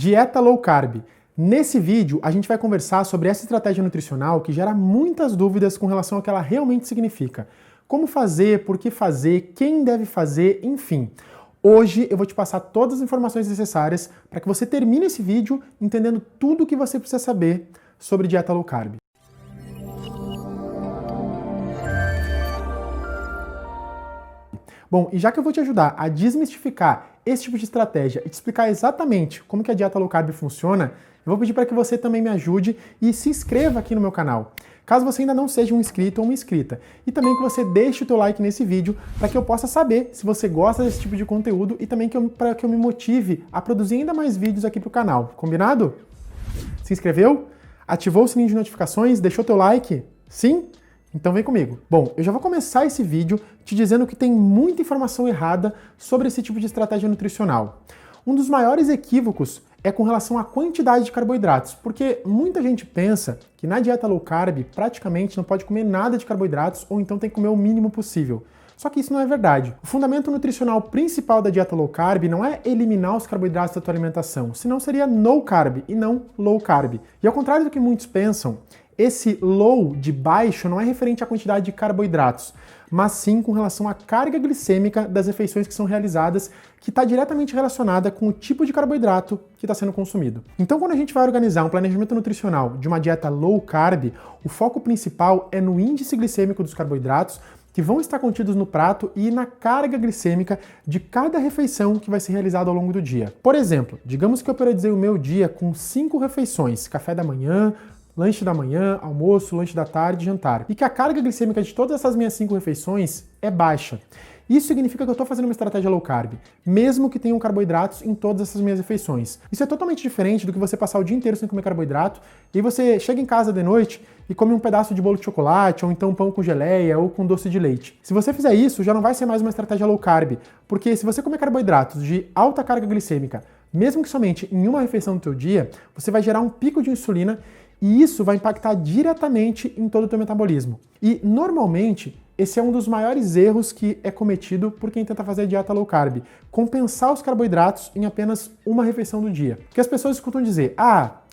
Dieta low carb. Nesse vídeo, a gente vai conversar sobre essa estratégia nutricional que gera muitas dúvidas com relação ao que ela realmente significa. Como fazer, por que fazer, quem deve fazer, enfim. Hoje eu vou te passar todas as informações necessárias para que você termine esse vídeo entendendo tudo o que você precisa saber sobre dieta low carb. Bom, e já que eu vou te ajudar a desmistificar esse tipo de estratégia e te explicar exatamente como que a dieta low carb funciona, eu vou pedir para que você também me ajude e se inscreva aqui no meu canal, caso você ainda não seja um inscrito ou uma inscrita. E também que você deixe o teu like nesse vídeo para que eu possa saber se você gosta desse tipo de conteúdo e também para que eu me motive a produzir ainda mais vídeos aqui para o canal. Combinado? Se inscreveu? Ativou o sininho de notificações? Deixou teu like? Sim? Então vem comigo. Bom, eu já vou começar esse vídeo te dizendo que tem muita informação errada sobre esse tipo de estratégia nutricional. Um dos maiores equívocos é com relação à quantidade de carboidratos, porque muita gente pensa que na dieta low carb praticamente não pode comer nada de carboidratos ou então tem que comer o mínimo possível. Só que isso não é verdade. O fundamento nutricional principal da dieta low carb não é eliminar os carboidratos da tua alimentação, senão seria no carb e não low carb. E ao contrário do que muitos pensam, esse low de baixo não é referente à quantidade de carboidratos, mas sim com relação à carga glicêmica das refeições que são realizadas, que está diretamente relacionada com o tipo de carboidrato que está sendo consumido. Então, quando a gente vai organizar um planejamento nutricional de uma dieta low carb, o foco principal é no índice glicêmico dos carboidratos que vão estar contidos no prato e na carga glicêmica de cada refeição que vai ser realizada ao longo do dia. Por exemplo, digamos que eu periodizei o meu dia com 5 refeições: café da manhã, lanche da manhã, almoço, lanche da tarde, jantar. E que a carga glicêmica de todas essas minhas 5 refeições é baixa. Isso significa que eu estou fazendo uma estratégia low carb, mesmo que tenham carboidratos em todas essas minhas refeições. Isso é totalmente diferente do que você passar o dia inteiro sem comer carboidrato e você chega em casa de noite e come um pedaço de bolo de chocolate, ou então pão com geleia, ou com doce de leite. Se você fizer isso, já não vai ser mais uma estratégia low carb, porque se você comer carboidratos de alta carga glicêmica, mesmo que somente em uma refeição do teu dia, você vai gerar um pico de insulina e isso vai impactar diretamente em todo o teu metabolismo. E, normalmente, esse é um dos maiores erros que é cometido por quem tenta fazer dieta low carb, compensar os carboidratos em apenas uma refeição do dia. Porque as pessoas escutam dizer,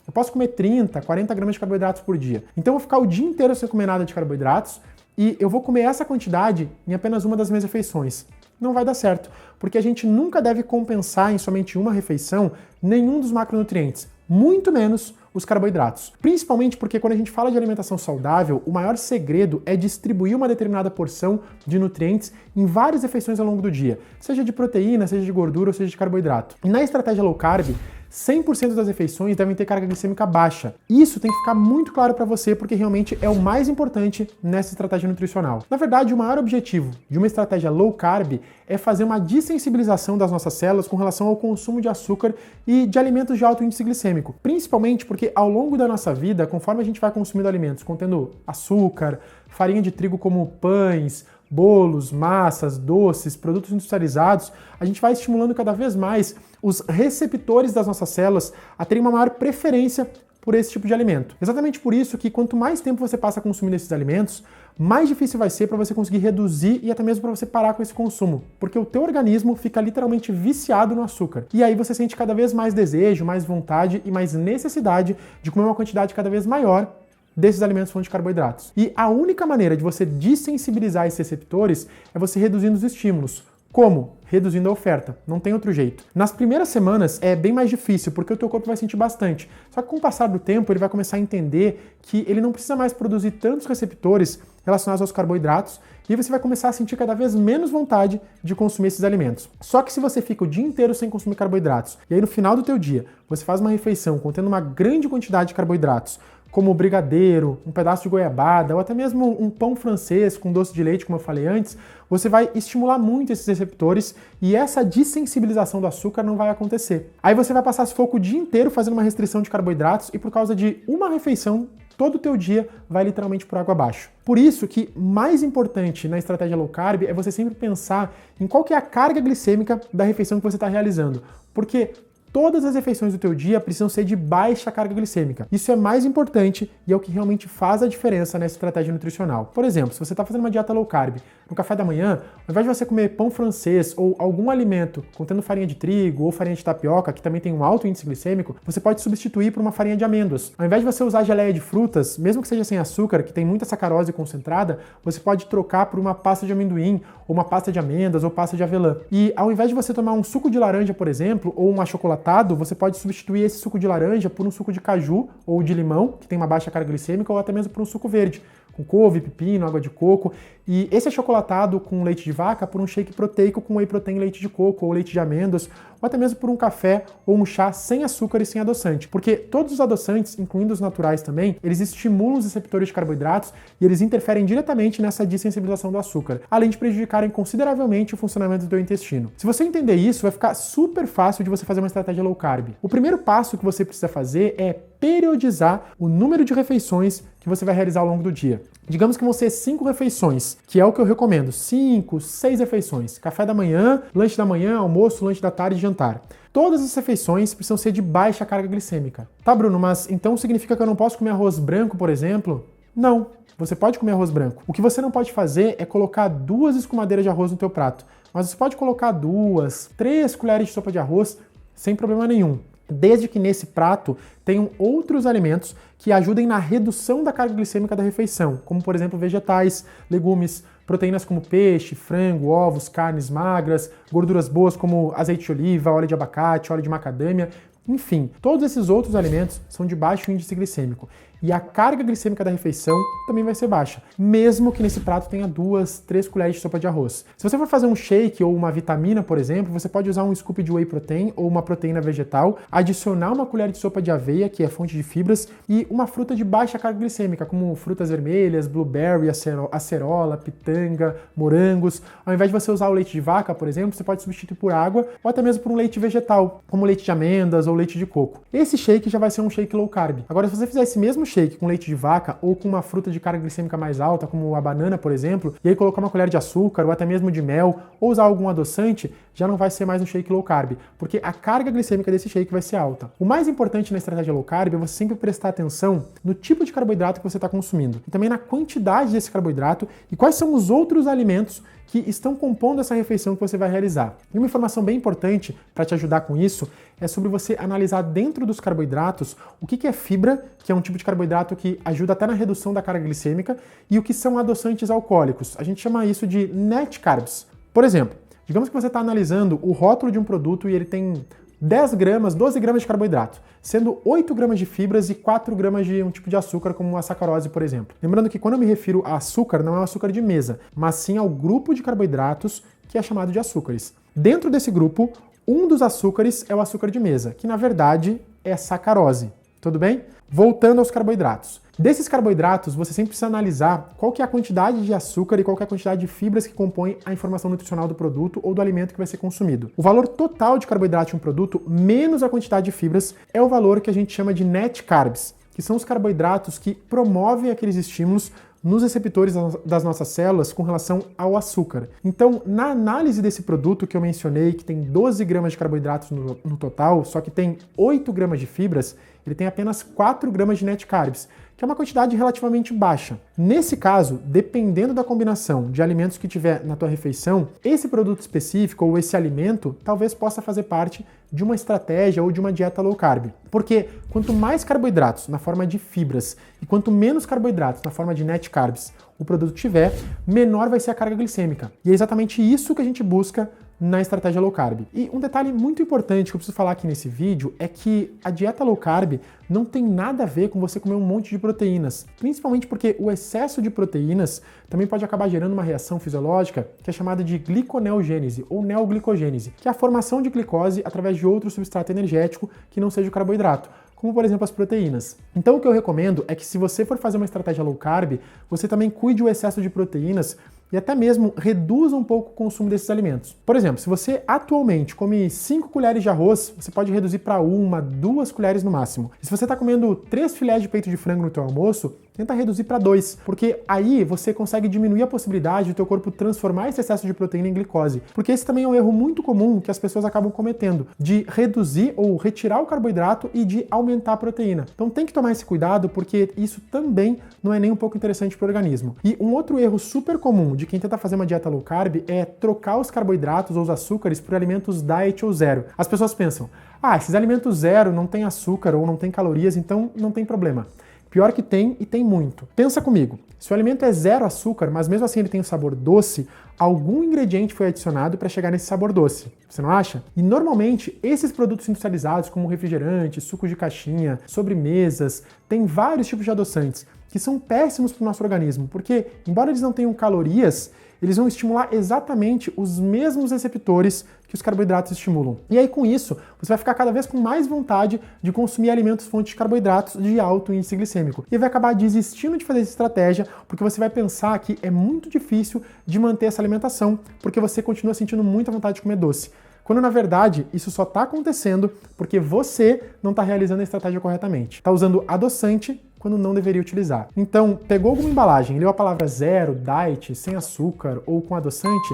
eu posso comer 30, 40 gramas de carboidratos por dia, então eu vou ficar o dia inteiro sem comer nada de carboidratos e eu vou comer essa quantidade em apenas uma das minhas refeições. Não vai dar certo, porque a gente nunca deve compensar em somente uma refeição nenhum dos macronutrientes, muito menos os carboidratos. Principalmente porque quando a gente fala de alimentação saudável, o maior segredo é distribuir uma determinada porção de nutrientes em várias refeições ao longo do dia, seja de proteína, seja de gordura ou seja de carboidrato. E na estratégia low carb, 100% das refeições devem ter carga glicêmica baixa. Isso tem que ficar muito claro para você, porque realmente é o mais importante nessa estratégia nutricional. Na verdade, o maior objetivo de uma estratégia low carb é fazer uma dessensibilização das nossas células com relação ao consumo de açúcar e de alimentos de alto índice glicêmico. Principalmente porque ao longo da nossa vida, conforme a gente vai consumindo alimentos contendo açúcar, farinha de trigo como pães, bolos, massas, doces, produtos industrializados, a gente vai estimulando cada vez mais os receptores das nossas células a terem uma maior preferência por esse tipo de alimento. Exatamente por isso que quanto mais tempo você passa consumindo esses alimentos, mais difícil vai ser para você conseguir reduzir e até mesmo para você parar com esse consumo, porque o teu organismo fica literalmente viciado no açúcar. E aí você sente cada vez mais desejo, mais vontade e mais necessidade de comer uma quantidade cada vez maior desses alimentos fontes de carboidratos. E a única maneira de você dessensibilizar esses receptores é você reduzindo os estímulos. Como? Reduzindo a oferta. Não tem outro jeito. Nas primeiras semanas é bem mais difícil, porque o teu corpo vai sentir bastante. Só que com o passar do tempo ele vai começar a entender que ele não precisa mais produzir tantos receptores relacionados aos carboidratos e você vai começar a sentir cada vez menos vontade de consumir esses alimentos. Só que se você fica o dia inteiro sem consumir carboidratos e aí no final do teu dia você faz uma refeição contendo uma grande quantidade de carboidratos, como brigadeiro, um pedaço de goiabada ou até mesmo um pão francês com doce de leite, como eu falei antes, você vai estimular muito esses receptores e essa dessensibilização do açúcar não vai acontecer. Aí você vai passar esse foco o dia inteiro fazendo uma restrição de carboidratos e por causa de uma refeição, todo o teu dia vai literalmente por água abaixo. Por isso que mais importante na estratégia low carb é você sempre pensar em qual que é a carga glicêmica da refeição que você está realizando, porque todas as refeições do teu dia precisam ser de baixa carga glicêmica. Isso é mais importante e é o que realmente faz a diferença nessa estratégia nutricional. Por exemplo, se você está fazendo uma dieta low carb, no café da manhã, ao invés de você comer pão francês ou algum alimento contendo farinha de trigo ou farinha de tapioca, que também tem um alto índice glicêmico, você pode substituir por uma farinha de amêndoas. Ao invés de você usar geleia de frutas, mesmo que seja sem açúcar, que tem muita sacarose concentrada, você pode trocar por uma pasta de amendoim, ou uma pasta de amêndoas, ou pasta de avelã. E ao invés de você tomar um suco de laranja, por exemplo, ou um achocolatado, você pode substituir esse suco de laranja por um suco de caju ou de limão, que tem uma baixa carga glicêmica, ou até mesmo por um suco verde, com couve, pepino, água de coco. E esse achocolatado com leite de vaca por um shake proteico com whey protein, leite de coco ou leite de amêndoas, ou até mesmo por um café ou um chá sem açúcar e sem adoçante. Porque todos os adoçantes, incluindo os naturais também, eles estimulam os receptores de carboidratos e eles interferem diretamente nessa dessensibilização do açúcar, além de prejudicarem consideravelmente o funcionamento do teu intestino. Se você entender isso, vai ficar super fácil de você fazer uma estratégia low carb. O primeiro passo que você precisa fazer é periodizar o número de refeições que você vai realizar ao longo do dia. Digamos que vão ser 5 refeições, que é o que eu recomendo. 5, 6 refeições. Café da manhã, lanche da manhã, almoço, lanche da tarde e jantar. Todas as refeições precisam ser de baixa carga glicêmica. Tá, Bruno, mas então significa que eu não posso comer arroz branco, por exemplo? Não. Você pode comer arroz branco. O que você não pode fazer é colocar 2 escumadeiras de arroz no teu prato. Mas você pode colocar 2, 3 colheres de sopa de arroz sem problema nenhum. Desde que nesse prato tenham outros alimentos que ajudem na redução da carga glicêmica da refeição, como por exemplo vegetais, legumes, proteínas como peixe, frango, ovos, carnes magras, gorduras boas como azeite de oliva, óleo de abacate, óleo de macadâmia, enfim, todos esses outros alimentos são de baixo índice glicêmico. E a carga glicêmica da refeição também vai ser baixa, mesmo que nesse prato tenha 2, 3 colheres de sopa de arroz. Se você for fazer um shake ou uma vitamina, por exemplo, você pode usar um scoop de whey protein ou uma proteína vegetal, adicionar uma colher de sopa de aveia, que é fonte de fibras, e uma fruta de baixa carga glicêmica, como frutas vermelhas, blueberry, acerola, pitanga, morangos. Ao invés de você usar o leite de vaca, por exemplo, você pode substituir por água ou até mesmo por um leite vegetal, como leite de amêndoas ou leite de coco. Esse shake já vai ser um shake low carb. Agora, se você fizer esse mesmo shake com leite de vaca ou com uma fruta de carga glicêmica mais alta, como a banana, por exemplo, e aí colocar uma colher de açúcar ou até mesmo de mel, ou usar algum adoçante, já não vai ser mais um shake low carb, porque a carga glicêmica desse shake vai ser alta. O mais importante na estratégia low carb é você sempre prestar atenção no tipo de carboidrato que você está consumindo e também na quantidade desse carboidrato e quais são os outros alimentos que estão compondo essa refeição que você vai realizar. E uma informação bem importante para te ajudar com isso é sobre você analisar dentro dos carboidratos o que é fibra, que é um tipo de carboidrato que ajuda até na redução da carga glicêmica, e o que são adoçantes alcoólicos. A gente chama isso de net carbs. Por exemplo, digamos que você está analisando o rótulo de um produto e ele tem 10 gramas, 12 gramas de carboidrato, sendo 8 gramas de fibras e 4 gramas de um tipo de açúcar, como a sacarose, por exemplo. Lembrando que quando eu me refiro a açúcar, não é o açúcar de mesa, mas sim ao grupo de carboidratos que é chamado de açúcares. Dentro desse grupo, um dos açúcares é o açúcar de mesa, que na verdade é sacarose. Tudo bem? Voltando aos carboidratos. Desses carboidratos, você sempre precisa analisar qual que é a quantidade de açúcar e qual que é a quantidade de fibras que compõem a informação nutricional do produto ou do alimento que vai ser consumido. O valor total de carboidrato de um produto, menos a quantidade de fibras, é o valor que a gente chama de net carbs, que são os carboidratos que promovem aqueles estímulos nos receptores das nossas células com relação ao açúcar. Então, na análise desse produto que eu mencionei, que tem 12 gramas de carboidratos no total, só que tem 8 gramas de fibras, ele tem apenas 4 gramas de net carbs, que é uma quantidade relativamente baixa. Nesse caso, dependendo da combinação de alimentos que tiver na tua refeição, esse produto específico ou esse alimento talvez possa fazer parte de uma estratégia ou de uma dieta low carb. Porque quanto mais carboidratos na forma de fibras e quanto menos carboidratos na forma de net carbs o produto tiver, menor vai ser a carga glicêmica. E é exatamente isso que a gente busca na estratégia low carb. E um detalhe muito importante que eu preciso falar aqui nesse vídeo é que a dieta low carb não tem nada a ver com você comer um monte de proteínas, principalmente porque o excesso de proteínas também pode acabar gerando uma reação fisiológica que é chamada de gliconeogênese ou neoglicogênese, que é a formação de glicose através de outro substrato energético que não seja o carboidrato, como por exemplo as proteínas. Então o que eu recomendo é que se você for fazer uma estratégia low carb, você também cuide o excesso de proteínas e até mesmo reduza um pouco o consumo desses alimentos. Por exemplo, se você atualmente come 5 colheres de arroz, você pode reduzir para 1, 2 colheres no máximo. E se você está comendo 3 filés de peito de frango no teu almoço, tenta reduzir para 2, porque aí você consegue diminuir a possibilidade do teu corpo transformar esse excesso de proteína em glicose. Porque esse também é um erro muito comum que as pessoas acabam cometendo, de reduzir ou retirar o carboidrato e de aumentar a proteína. Então tem que tomar esse cuidado, porque isso também não é nem um pouco interessante para o organismo. E um outro erro super comum de quem tenta fazer uma dieta low carb é trocar os carboidratos ou os açúcares por alimentos diet ou zero. As pessoas pensam, esses alimentos zero não tem açúcar ou não tem calorias, então não tem problema. Pior que tem, e tem muito. Pensa comigo, se o alimento é zero açúcar, mas mesmo assim ele tem um sabor doce, algum ingrediente foi adicionado para chegar nesse sabor doce, você não acha? E normalmente esses produtos industrializados, como refrigerante, suco de caixinha, sobremesas, tem vários tipos de adoçantes que são péssimos para o nosso organismo, porque embora eles não tenham calorias, eles vão estimular exatamente os mesmos receptores que os carboidratos estimulam. E aí, com isso, você vai ficar cada vez com mais vontade de consumir alimentos fontes de carboidratos de alto índice glicêmico. E vai acabar desistindo de fazer essa estratégia, porque você vai pensar que é muito difícil de manter essa alimentação, porque você continua sentindo muita vontade de comer doce. Quando, na verdade, isso só está acontecendo porque você não está realizando a estratégia corretamente. Está usando adoçante quando não deveria utilizar. Então, pegou alguma embalagem, leu a palavra zero, diet, sem açúcar ou com adoçante,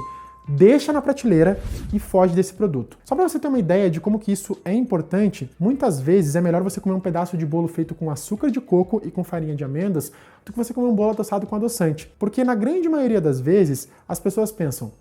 deixa na prateleira e foge desse produto. Só para você ter uma ideia de como que isso é importante, muitas vezes é melhor você comer um pedaço de bolo feito com açúcar de coco e com farinha de amêndoas do que você comer um bolo adoçado com adoçante. Porque na grande maioria das vezes, as pessoas pensam,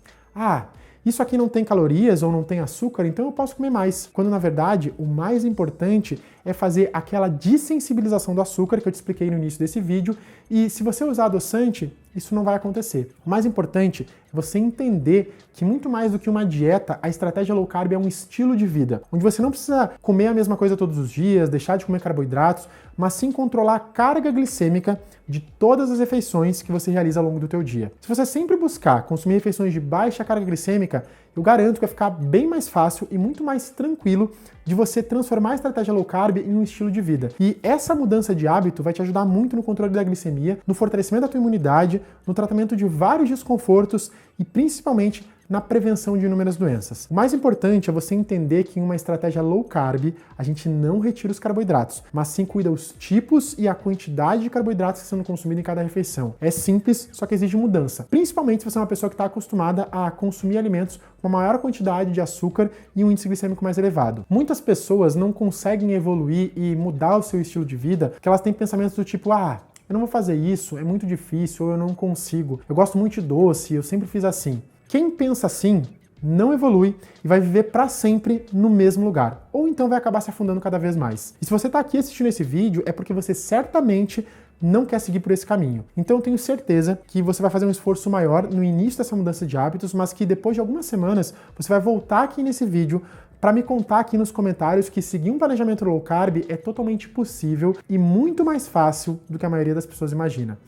isso aqui não tem calorias ou não tem açúcar, então eu posso comer mais. Quando, na verdade, o mais importante é fazer aquela dessensibilização do açúcar que eu te expliquei no início desse vídeo, e se você usar adoçante, isso não vai acontecer. O mais importante é você entender que muito mais do que uma dieta, a estratégia low carb é um estilo de vida, onde você não precisa comer a mesma coisa todos os dias, deixar de comer carboidratos, mas sim controlar a carga glicêmica de todas as refeições que você realiza ao longo do teu dia. Se você sempre buscar consumir refeições de baixa carga glicêmica, eu garanto que vai ficar bem mais fácil e muito mais tranquilo de você transformar a estratégia low carb em um estilo de vida. E essa mudança de hábito vai te ajudar muito no controle da glicemia, no fortalecimento da tua imunidade, no tratamento de vários desconfortos e principalmente na prevenção de inúmeras doenças. O mais importante é você entender que em uma estratégia low carb, a gente não retira os carboidratos, mas sim cuida os tipos e a quantidade de carboidratos que são consumidos em cada refeição. É simples, só que exige mudança. Principalmente se você é uma pessoa que está acostumada a consumir alimentos com uma maior quantidade de açúcar e um índice glicêmico mais elevado. Muitas pessoas não conseguem evoluir e mudar o seu estilo de vida porque elas têm pensamentos do tipo, eu não vou fazer isso, é muito difícil, ou eu não consigo. Eu gosto muito de doce, eu sempre fiz assim. Quem pensa assim não evolui e vai viver para sempre no mesmo lugar, ou então vai acabar se afundando cada vez mais. E se você está aqui assistindo esse vídeo é porque você certamente não quer seguir por esse caminho. Então eu tenho certeza que você vai fazer um esforço maior no início dessa mudança de hábitos, mas que depois de algumas semanas você vai voltar aqui nesse vídeo para me contar aqui nos comentários que seguir um planejamento low carb é totalmente possível e muito mais fácil do que a maioria das pessoas imagina.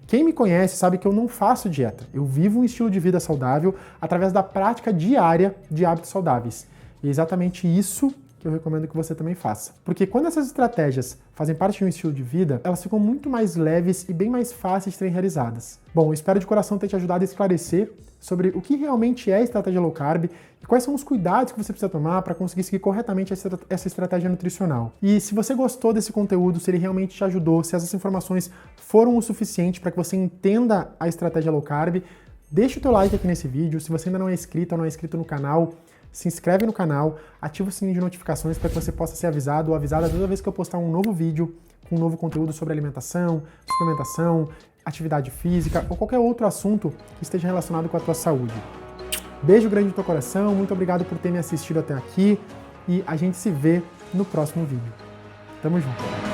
Quem me conhece sabe que eu não faço dieta, eu vivo um estilo de vida saudável através da prática diária de hábitos saudáveis. E é exatamente isso que eu recomendo que você também faça. Porque quando essas estratégias fazem parte de um estilo de vida, elas ficam muito mais leves e bem mais fáceis de serem realizadas. Bom, eu espero de coração ter te ajudado a esclarecer sobre o que realmente é a estratégia low carb e quais são os cuidados que você precisa tomar para conseguir seguir corretamente essa estratégia nutricional. E se você gostou desse conteúdo, se ele realmente te ajudou, se essas informações foram o suficiente para que você entenda a estratégia low carb, deixa o teu like aqui nesse vídeo. Se você ainda não é inscrito ou não é inscrito no canal, se inscreve no canal, ativa o sininho de notificações para que você possa ser avisado ou avisada toda vez que eu postar um novo vídeo com um novo conteúdo sobre alimentação, suplementação, atividade física ou qualquer outro assunto que esteja relacionado com a tua saúde. Beijo grande no teu coração, muito obrigado por ter me assistido até aqui e a gente se vê no próximo vídeo. Tamo junto!